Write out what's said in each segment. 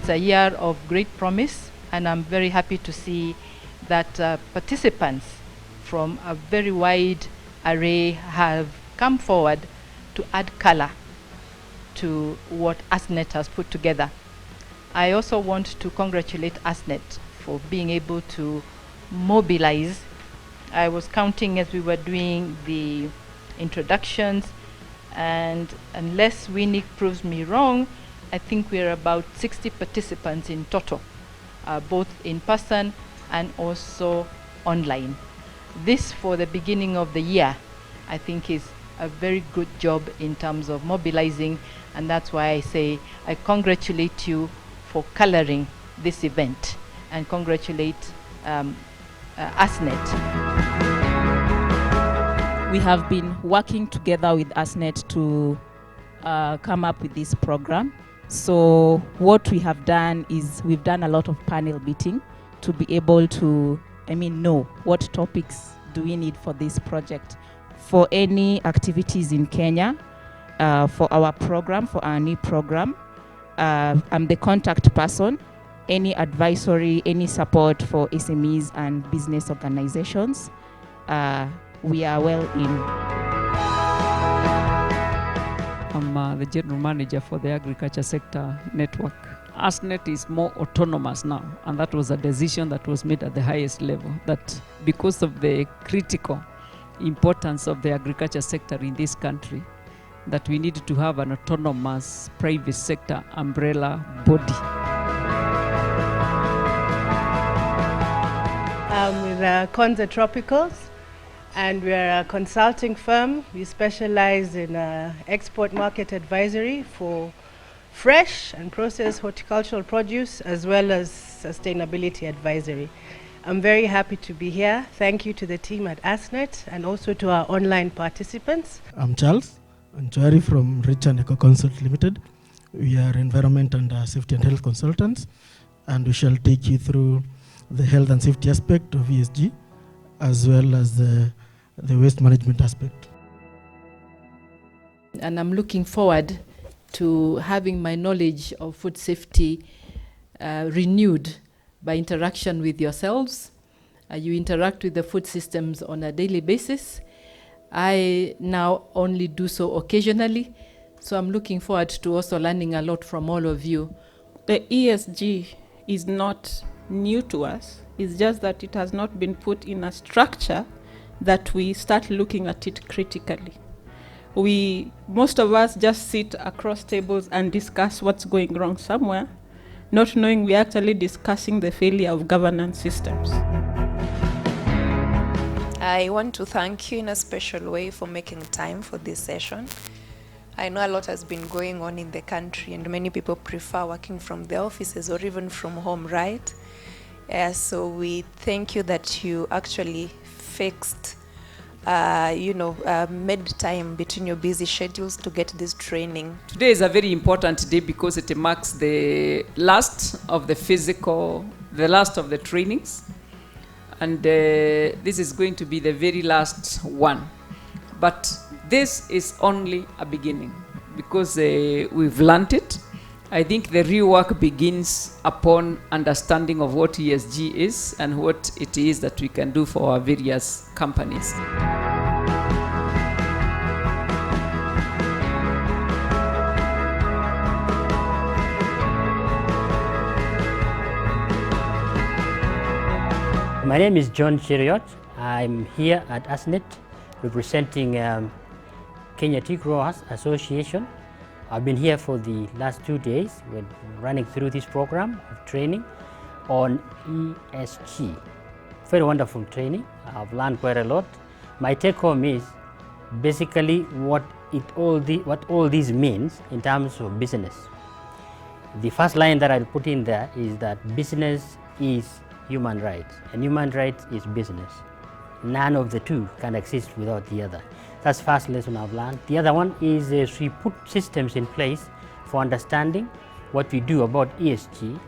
It's a year of great promise, and I'm very happy to see that participants from a very wide array have come forward to add color to what ASNET has put together. I also want to congratulate ASNET for being able to mobilize. I was counting as we were doing the introductions, and unless Winnie proves me wrong, I think we're about 60 participants in total, both in person and also online. This, for the beginning of the year, I think is a very good job in terms of mobilizing, and that's why I say I congratulate you for coloring this event and congratulate ASNET. We have been working together with ASNET to come up with this program. So what we have done is we've done a lot of panel meeting to be able to, know what topics do we need for this project. For any activities in Kenya, for our program, for our new program, I'm the contact person. Any advisory, any support for SMEs and business organizations, we are well in. I'm the General Manager for the Agriculture Sector Network. ASNET is more autonomous now, and that was a decision that was made at the highest level, that because of the critical importance of the agriculture sector in this country, that we needed to have an autonomous private sector umbrella body. I'm with Konza Tropicals, and we're a consulting firm. We specialize in export market advisory for fresh and processed horticultural produce, as well as sustainability advisory. I'm very happy to be here. Thank you to the team at ASNET and also to our online participants. I'm Charles Anchari from Rich and Eco Consult Limited. We are environment and safety and health consultants, and we shall take you through the health and safety aspect of ESG, as well as the waste management aspect. And I'm looking forward to having my knowledge of food safety renewed by interaction with yourselves. You interact with the food systems on a daily basis. I now only do so occasionally, so I'm looking forward to also learning a lot from all of you. The ESG is not new to us. It's just that it has not been put in a structure that we start looking at it critically. Most of us just sit across tables and discuss what's going wrong somewhere, not knowing we're actually discussing the failure of governance systems. I want to thank you in a special way for making time for this session. I know a lot has been going on in the country, and many people prefer working from their offices or even from home, right? So we thank you that you actually fixed, made time between your busy schedules to get this training. Today is a very important day because it marks the last of the trainings. And this is going to be the very last one. But this is only a beginning because we've learned it. I think the real work begins upon understanding of what ESG is and what it is that we can do for our various companies. My name is John Cheriot. I'm here at ASNET representing Kenya Tea Growers Association. I've been here for the last 2 days. We're running through this program of training on ESG. Very wonderful training. I've learned quite a lot. My take home is basically what all this means in terms of business. The first line that I'll put in there is that business is human rights, and human rights is business. None of the two can exist without the other. That's the first lesson I've learned. The other one is we put systems in place for understanding what we do about ESG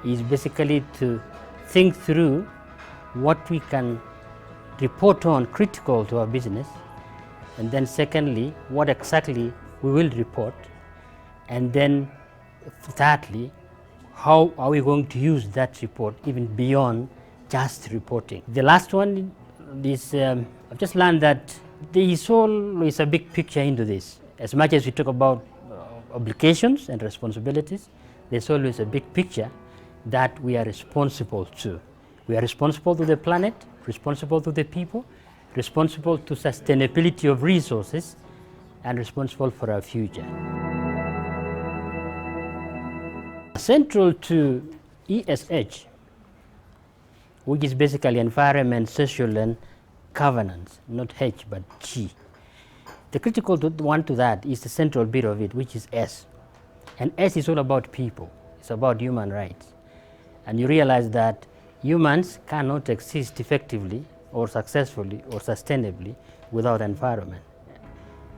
is basically to think through what we can report on critical to our business, and then secondly, what exactly we will report, and then thirdly, how are we going to use that report even beyond just reporting. The last one is, I've just learned that there is always a big picture into this. As much as we talk about obligations and responsibilities, there's always a big picture that we are responsible to. We are responsible to the planet, responsible to the people, responsible to sustainability of resources, and responsible for our future. Central to ESG, which is basically environment, social, and governance, not H, but G. The critical one to that is the central bit of it, which is S. And S is all about people. It's about human rights. And you realize that humans cannot exist effectively or successfully or sustainably without environment.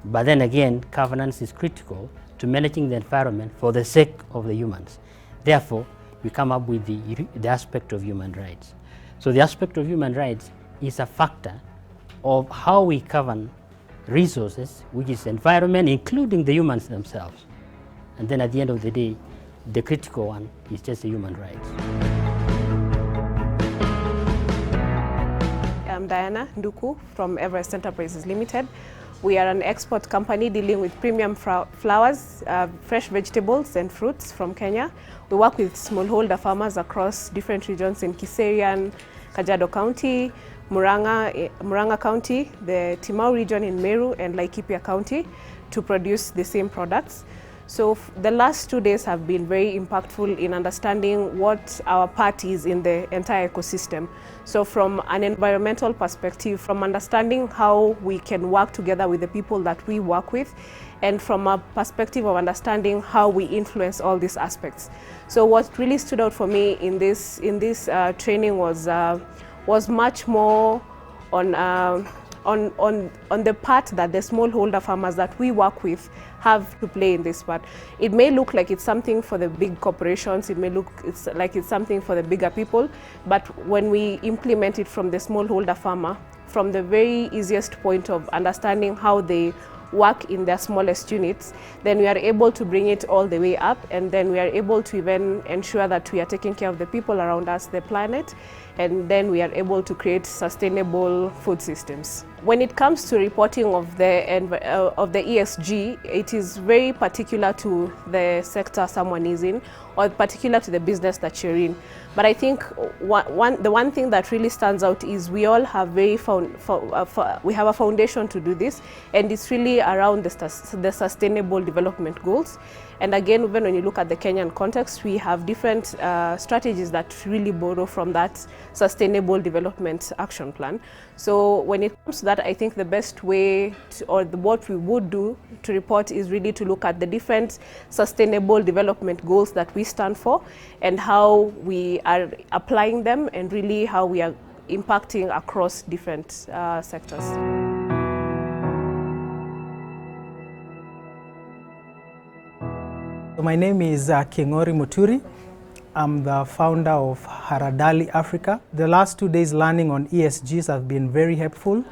But then again, governance is critical to managing the environment for the sake of the humans. Therefore, we come up with the aspect of human rights. So the aspect of human rights is a factor of how we govern resources, which is environment, including the humans themselves. And then at the end of the day, the critical one is just the human rights. I'm Diana Nduku from Everest Enterprises Limited. We are an export company dealing with premium flowers, fresh vegetables and fruits from Kenya. We work with smallholder farmers across different regions in Kiserian, Kajiado County, Murang'a County, the Timau region in Meru, and Laikipia County to produce the same products. So the last 2 days have been very impactful in understanding what our part is in the entire ecosystem. So from an environmental perspective, from understanding how we can work together with the people that we work with, and from a perspective of understanding how we influence all these aspects. So what really stood out for me in this training was much more on the part that the smallholder farmers that we work with have to play in this part. It may look like it's something for the big corporations, it may look like it's something for the bigger people, but when we implement it from the smallholder farmer, from the very easiest point of understanding how they work in their smallest units, then we are able to bring it all the way up, and then we are able to even ensure that we are taking care of the people around us, the planet, and then we are able to create sustainable food systems. When it comes to reporting of the ESG, it is very particular to the sector someone is in, or particular to the business that you're in. But I think the one thing that really stands out is we all have we have a foundation to do this, and it's really around the sustainable development goals. And again, even when you look at the Kenyan context, we have different strategies that really borrow from that sustainable development action plan. So when it comes to that, I think the best way what we would do to report is really to look at the different sustainable development goals that we stand for, and how we are applying them, and really how we are impacting across different sectors. My name is Kingori Muturi. I'm the founder of Haradali Africa. The last 2 days learning on ESGs have been very helpful,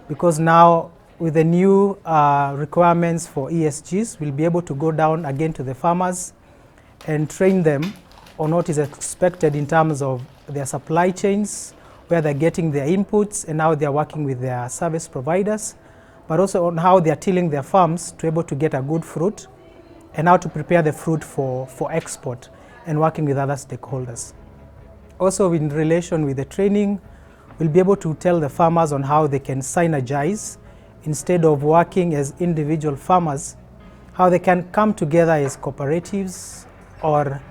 because now with the new requirements for ESGs, we'll be able to go down again to the farmers and train them on what is expected in terms of their supply chains, where they're getting their inputs and how they're working with their service providers, but also on how they're tilling their farms to be able to get a good fruit, and how to prepare the fruit for export, and working with other stakeholders. Also, in relation with the training, we'll be able to tell the farmers on how they can synergize instead of working as individual farmers, how they can come together as cooperatives, or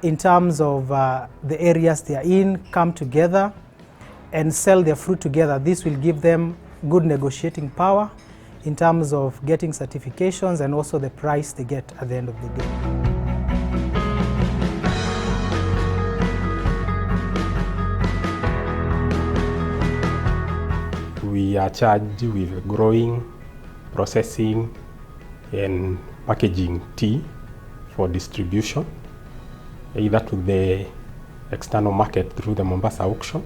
in terms of the areas they are in, come together and sell their fruit together. This will give them good negotiating power in terms of getting certifications, and also the price they get at the end of the day. We are charged with growing, processing, and packaging tea for distribution, either to the external market through the Mombasa auction,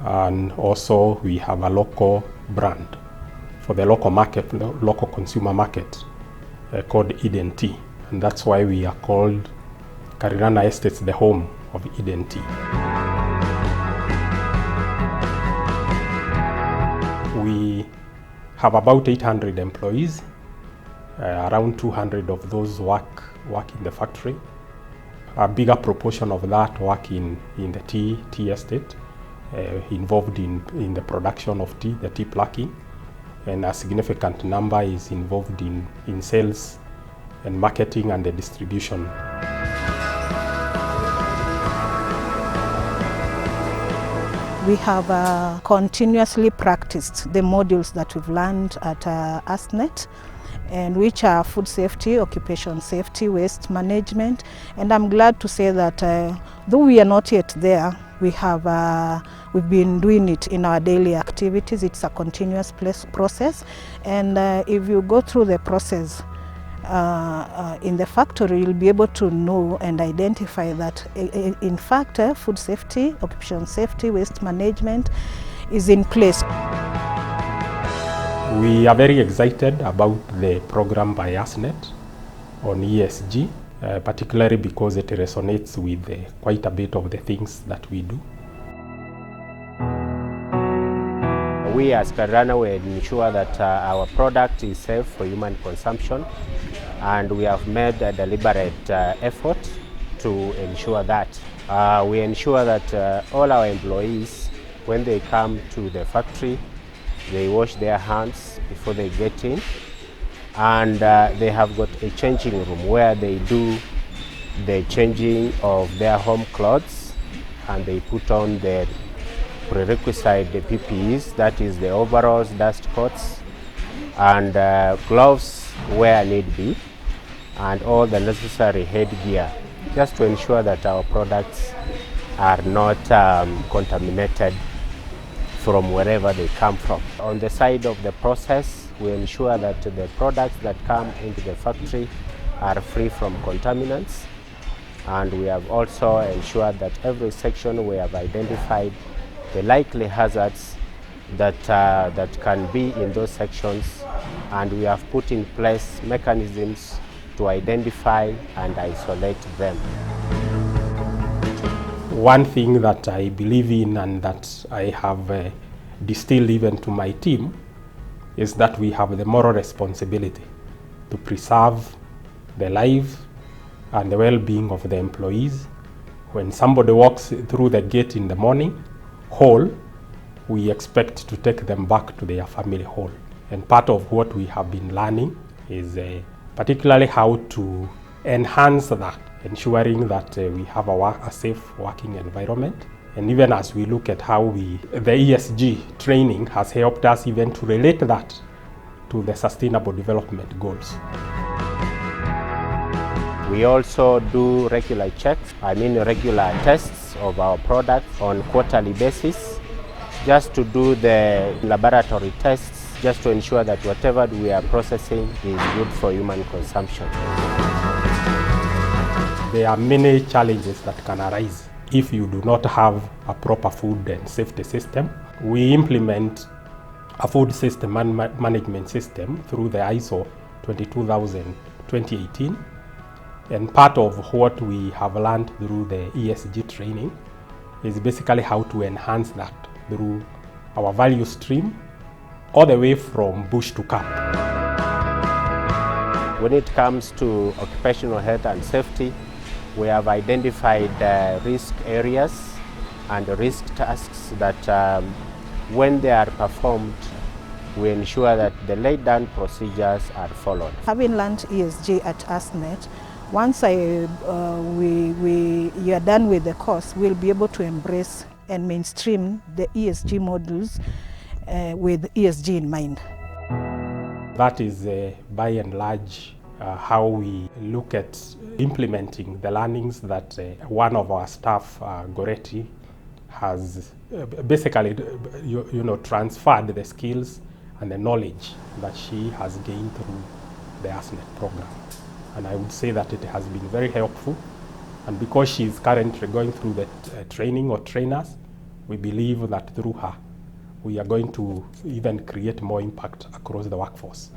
and also we have a local brand for the local market, the local consumer market, called Eden Tea. And that's why we are called Karirana Estates, the home of Eden Tea. We have about 800 employees. Around 200 of those work in the factory. A bigger proportion of that work in the tea estate, involved in the production of tea, the tea plucking, and a significant number is involved in sales and marketing and the distribution. We have continuously practiced the modules that we've learned at ASNET, and which are food safety, occupation safety, waste management. And I'm glad to say that though we are not yet there, we've been doing it in our daily activities. It's a continuous process, and if you go through the process in the factory, you'll be able to know and identify that in fact food safety, occupation safety, waste management is in place. We are very excited about the program by ASNET on ESG, particularly because it resonates with quite a bit of the things that we do. We as Karirana will ensure that our product is safe for human consumption, and we have made a deliberate effort to ensure that. We ensure that all our employees, when they come to the factory, they wash their hands before they get in, and they have got a changing room where they do the changing of their home clothes, and they put on the prerequisite PPEs, that is the overalls, dust coats, and gloves where need be, and all the necessary headgear, just to ensure that our products are not contaminated from wherever they come from. On the side of the process, we ensure that the products that come into the factory are free from contaminants, and we have also ensured that every section we have identified the likely hazards that can be in those sections, and we have put in place mechanisms to identify and isolate them. One thing that I believe in and that I have distilled even to my team is that we have the moral responsibility to preserve the lives and the well-being of the employees. When somebody walks through the gate in the morning whole, we expect to take them back to their family whole. And part of what we have been learning is particularly how to enhance that, ensuring that we have a safe working environment. And even as we look at how the ESG training has helped us even to relate that to the Sustainable Development Goals. We also do regular checks, regular tests of our products on quarterly basis, just to do the laboratory tests, just to ensure that whatever we are processing is good for human consumption. There are many challenges that can arise if you do not have a proper food and safety system. We implement a food system management system through the ISO 22018, and part of what we have learned through the ESG training is basically how to enhance that through our value stream all the way from bush to cup. When it comes to occupational health and safety, we have identified risk areas and risk tasks that when they are performed, we ensure that the laid down procedures are followed. Having learned ESG at ASNET, once you are done with the course, we'll be able to embrace and mainstream the ESG modules with ESG in mind. That is by and large how we look at implementing the learnings that one of our staff, Goretti, has basically transferred the skills and the knowledge that she has gained through the ASNET program. And I would say that it has been very helpful. And because she is currently going through the training or trainers, we believe that through her, we are going to even create more impact across the workforce.